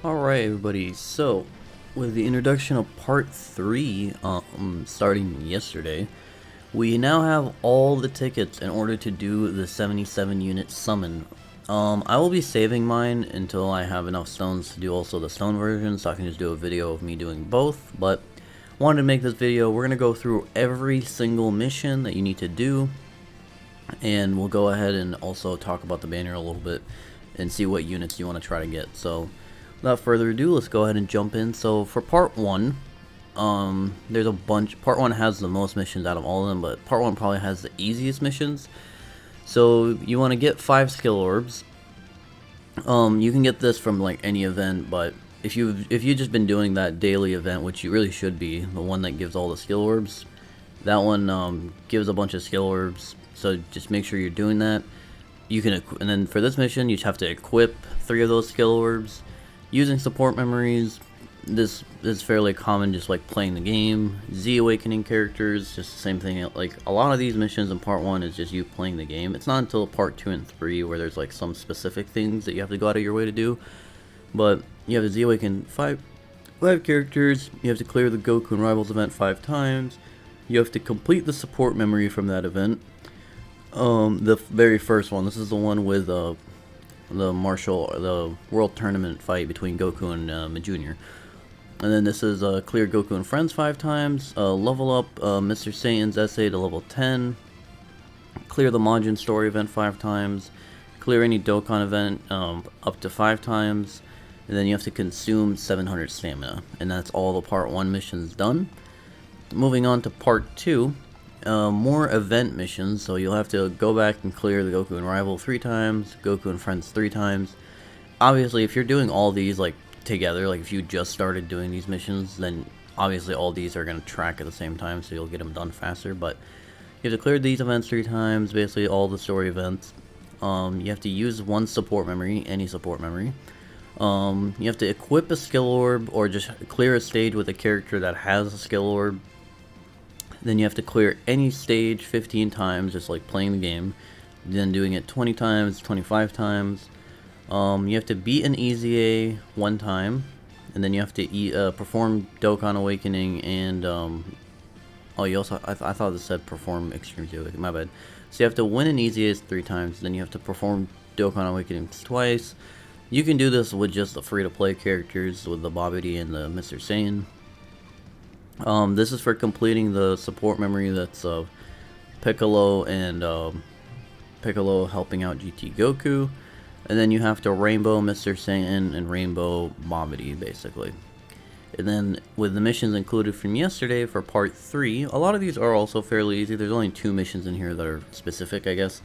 Alright everybody, so with the introduction of part 3 starting yesterday, we now have all the tickets in order to do the 77 unit summon. I will be saving mine until I have enough stones to do also the stone version, so I can just do a video of me doing both, but wanted to make this video. We're going to go through every single mission that you need to do, and we'll go ahead and also talk about the banner a little bit and see what units you want to try to get. So without further ado, let's go ahead and jump in. So for part 1, there's a bunch. Part 1 has the most missions out of all of them, but part 1 probably has the easiest missions. So you want to get 5 skill orbs. You can get this from like any event, but if you've just been doing that daily event, which you really should be, the one that gives all the skill orbs, that one gives a bunch of skill orbs. So just make sure you're doing that. You can, and then for this mission, you just have to equip 3 of those skill orbs using support memories. This is fairly common, just like playing the game. Z awakening characters, just the same thing. Like a lot of these missions in part 1 is just you playing the game. It's not until part 2 and 3 where there's like some specific things that you have to go out of your way to do. But you have to Z awaken 5 characters. You have to clear the Goku and Rivals event 5 times. You have to complete the support memory from that event. The very first one. This is the one with the world tournament fight between Goku and Jr. And then this is clear Goku and Friends 5 times, level up Mr. Satan's essay to level 10, clear the Majin story event 5 times, clear any Dokkan event up to 5 times, and then you have to consume 700 stamina. And that's all the part 1 missions done. Moving on to part 2, more event missions, so you'll have to go back and clear the Goku and Rival 3 times, Goku and Friends 3 times. Obviously, if you're doing all these like together, like if you just started doing these missions, then obviously all these are going to track at the same time, so you'll get them done faster. But you have to clear these events 3 times, basically all the story events. You have to use one support memory, any support memory. You have to equip a skill orb, or just clear a stage with a character that has a skill orb. Then you have to clear any stage 15 times, just like playing the game. Then doing it 20 times, 25 times. You have to beat an EZA 1 time, and then you have to perform Dokkan Awakening and oh, you also I thought this said perform Extreme Z Awakening. My bad. So you have to win an EZA 3 times, then you have to perform Dokkan Awakening twice. You can do this with just the free-to-play characters, with the Babidi and the Mr. Saiyan. This is for completing the support memory. That's Piccolo and Piccolo helping out GT Goku. And then you have to Rainbow Mr. Satan and Rainbow Babidi, basically. And then with the missions included from yesterday for part 3, a lot of these are also fairly easy. There's only 2 missions in here that are specific, I guess.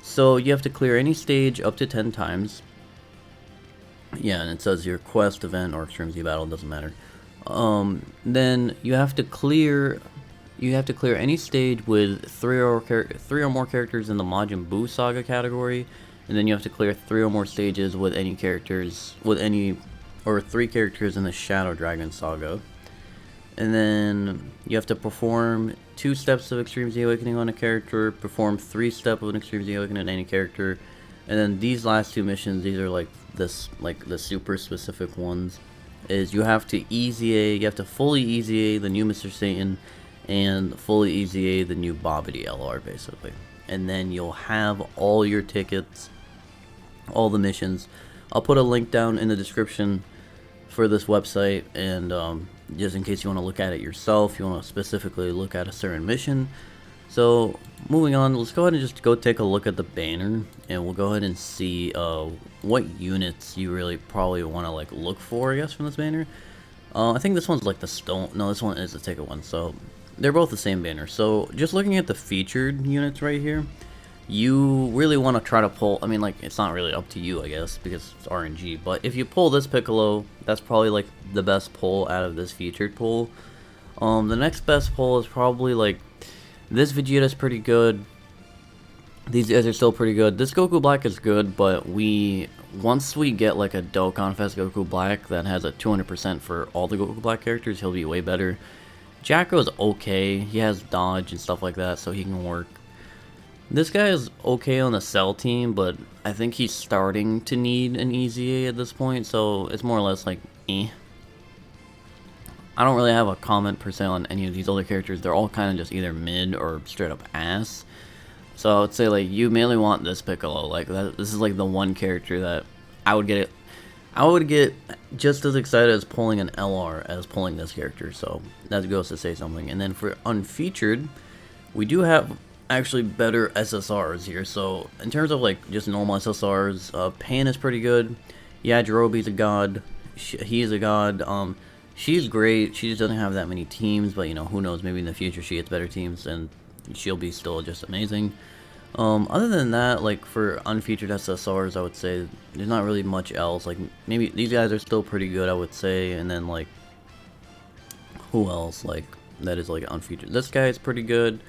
So you have to clear any stage up to 10 times. Yeah, and it says your quest, event, or Extreme Z battle, doesn't matter. Then you have to clear any stage with 3 or more characters in the Majin Buu Saga category. And then you have to clear 3 or more stages with any characters, or 3 characters in the Shadow Dragon Saga. And then you have to perform 2 steps of Extreme Z Awakening on a character, perform 3 steps of an Extreme Z Awakening on any character. And then these last 2 missions, these are like the super specific ones, is you have to fully EZA the new Mr. Satan and fully EZA the new Babidi LR, basically. And then you'll have all your tickets, all the missions. I'll put a link down in the description for this website, and just in case you want to look at it yourself, you want to specifically look at a certain mission. So moving on, let's go ahead and just go take a look at the banner, and we'll go ahead and see what units you really probably want to like look for, I guess, from this banner. I think this one's like the stone. No, this one is the ticket one. So they're both the same banner. So just looking at the featured units right here, you really want to try to pull, I mean, like, it's not really up to you, I guess, because it's RNG, but if you pull this Piccolo, that's probably like the best pull out of this featured pull. The next best pull is probably like this Vegeta's pretty good. These guys are still pretty good. This Goku Black is good, but once we get like a Dokkan Fest Goku Black that has a 200% for all the Goku Black characters, he'll be way better. Jacko's okay. He has dodge and stuff like that, so he can work. This guy is okay on the cell team, but I think he's starting to need an EZA at this point, so it's more or less like, eh. I don't really have a comment per se on any of these other characters. They're all kind of just either mid or straight up ass. So I would say, like, you mainly want this Piccolo. Like, this is like the one character that I would get just as excited as pulling an LR as pulling this character. So that goes to say something. And then for unfeatured, we do have actually better SSRs here. So in terms of like just normal SSRs, Pan is pretty good. Yeah, Jirobe's a god. He's a god. She's great. She just doesn't have that many teams, but you know, who knows? Maybe in the future she gets better teams and she'll be still just amazing. Other than that, like for unfeatured SSRs, I would say there's not really much else. Like maybe these guys are still pretty good, I would say. And then like, who else? Like that is like unfeatured. This guy is pretty good.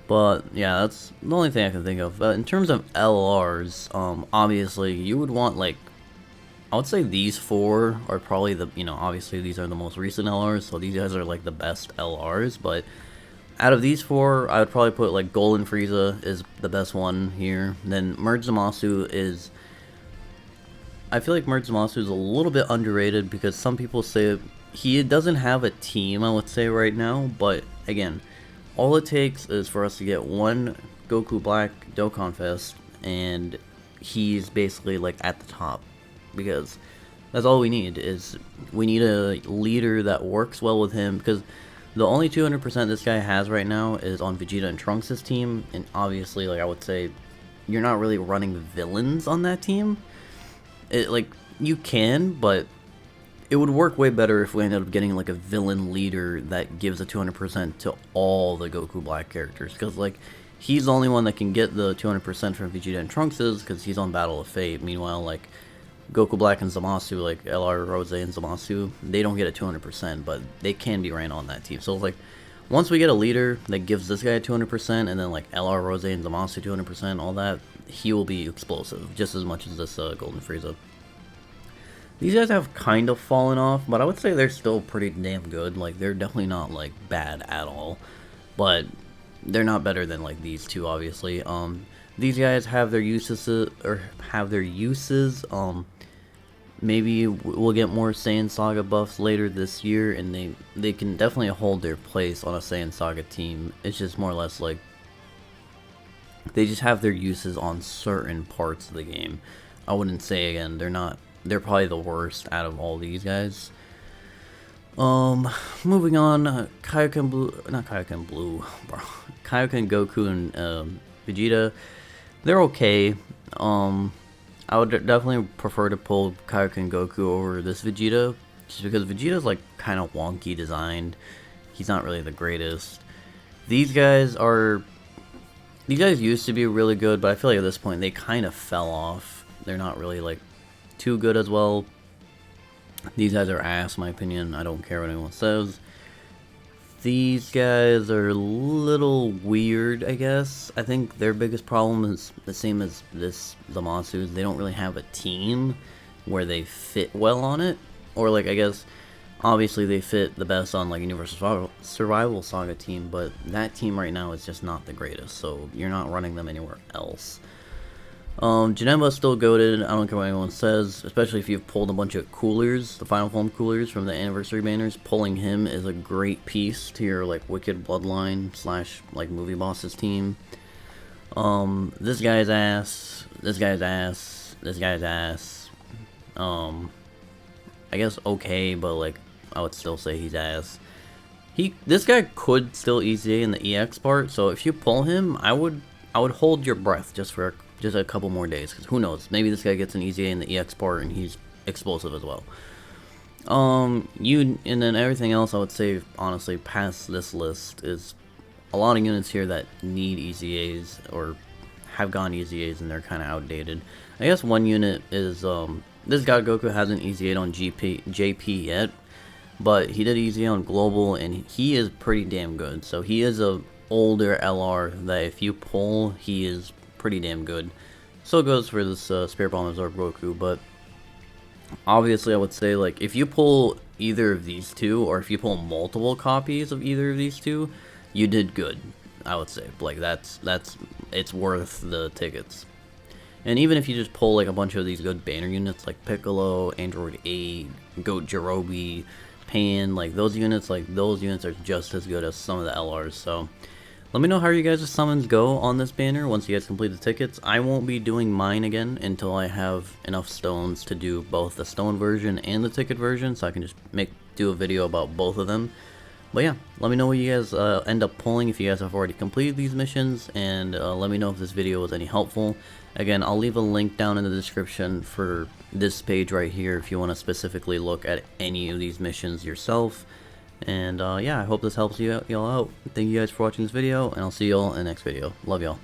But yeah, that's the only thing I can think of. But in terms of LRs, obviously you would want like, I would say these four are probably the, you know, obviously these are the most recent LRs, so these guys are like the best LRs. But out of these four, I would probably put like Golden Frieza is the best one here. Then Merge Zamasu is, I feel like Merge Zamasu is a little bit underrated because some people say he doesn't have a team, I would say right now. But again, all it takes is for us to get one Goku Black Dokkan Fest, and he's basically like at the top. Because that's all we need, is we need a leader that works well with him. Because the only 200% this guy has right now is on Vegeta and Trunks' team. And obviously, like I would say, you're not really running villains on that team. Like, you can, but it would work way better if we ended up getting like a villain leader that gives a 200% to all the Goku Black characters. Because like, he's the only one that can get the 200% from Vegeta and Trunks' because he's on Battle of Fate. Meanwhile, like, Goku Black and Zamasu, like LR Rose and Zamasu, they don't get a 200%, but they can be ran on that team. So like, once we get a leader that gives this guy a 200%, and then like LR Rose and Zamasu 200%, all that, he will be explosive just as much as this Golden Frieza. These guys have kind of fallen off, but I would say they're still pretty damn good. Like, they're definitely not like bad at all, but they're not better than like these two, obviously. These guys have their uses, maybe we'll get more Saiyan Saga buffs later this year, and they can definitely hold their place on a Saiyan Saga team. It's just more or less like they just have their uses on certain parts of the game. I wouldn't say, again, they're probably the worst out of all these guys. Moving on, Kaioken Blue, not Kaioken Blue, bro. Kaioken Goku and Vegeta, they're okay. I would definitely prefer to pull Kaioken Goku over this Vegeta, just because Vegeta's like kind of wonky designed. He's not really the greatest. These guys used to be really good, but I feel like at this point they kind of fell off. They're not really like too good as well. These guys are ass, in my opinion. I don't care what anyone says. These guys are a little weird, I guess. I think their biggest problem is the same as this Zamasu's. They don't really have a team where they fit well on it. Or like, I guess, obviously they fit the best on like Universal Survival Saga team, but that team right now is just not the greatest, so you're not running them anywhere else. Janemba's still goated, I don't care what anyone says, especially if you've pulled a bunch of coolers, the Final Form coolers from the anniversary banners. Pulling him is a great piece to your like Wicked Bloodline / like movie bosses team. This guy's ass, this guy's ass, this guy's ass. I guess okay, but like I would still say he's ass. This guy could still EZA in the EX part, so if you pull him, I would hold your breath just for a couple more days, because who knows, maybe this guy gets an EZA in the EX part and he's explosive as well. And then everything else, I would say honestly past this list is a lot of units here that need EZAs or have gone EZAs and they're kind of outdated. I guess one unit is this God Goku hasn't EZA'd on JP yet, but he did EZA on Global and he is pretty damn good. So he is a older LR that if you pull, he is pretty damn good. So it goes for this Spirit Bomb Absorb Goku, but obviously I would say like if you pull either of these two, or if you pull multiple copies of either of these two, you did good. I would say. Like, it's worth the tickets. And even if you just pull like a bunch of these good banner units like Piccolo, Android 8, Goat Jirobe, Pan, like those units are just as good as some of the LRs. So let me know how you guys' summons go on this banner once you guys complete the tickets. I won't be doing mine again until I have enough stones to do both the stone version and the ticket version, so I can just do a video about both of them. But yeah, let me know what you guys end up pulling if you guys have already completed these missions, and let me know if this video was any helpful. Again, I'll leave a link down in the description for this page right here if you want to specifically look at any of these missions yourself. And yeah, I hope this helps y'all out. Thank you guys for watching this video, and I'll see y'all in the next video. Love y'all.